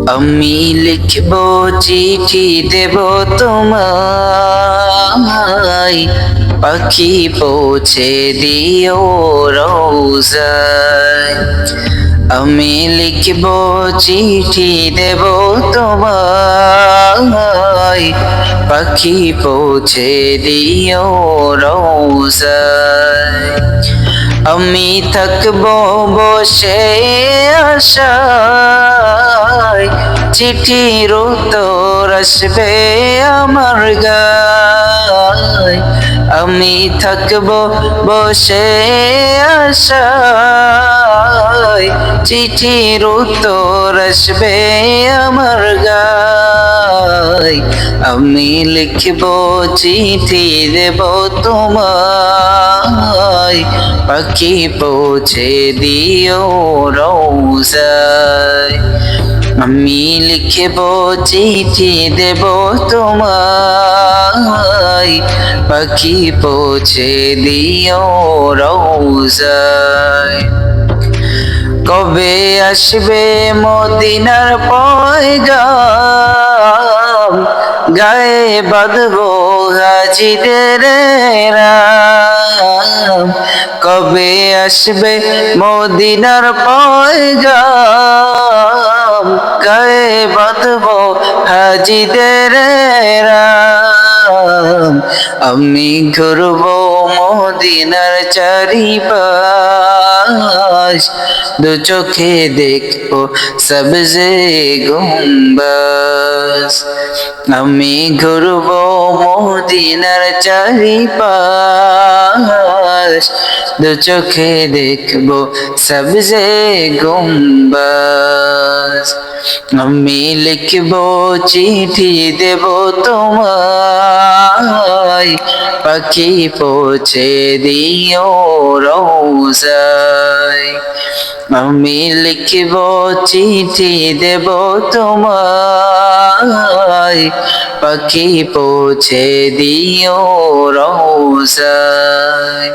আমি লিখব চিঠি দেব তোমায়, পাখি পৌঁছে দিও রোজায়। আমি লিখব চিঠি দেব তোমায়, পাখি পৌঁছে দিও রোজায়। আমি থাকবো বসে আশায়, চিঠির উত্তর আসবে আমার গায়। আমি থাকবো বসে আশায়, চিঠির উত্তর আসবে আমার গায়। আমি লিখব চিঠি দেব তোমায়, পাখি পৌঁছে দিও রোজায়। আমি লিখব চিঠি দেব তোমায়, পাখি পৌঁছে দিও রোজায়। কবে আসবে মদিনার পয়গাম, গায়ে বাঁধবো হাজিদের রাম। কবে আসবে মদিনার পয়গাম, গায়ে বাঁধবো হাজিদের রাম। আমি ঘুরবো মদিনার চারিপাশ, দু চোখে দেখবো সবজে গুম্বাজ। আমি ঘুরবো মদিনার চারিপাশ, দু চোখে দেখবো সবজে গুম্বাজ। আমি লিখবো চিঠি দেব তোমায়, পাখি পৌঁছে দিও রোজায়। আমি লিখব চিঠি দেব তোমায়, পাখি পৌঁছে দিও রোজায়।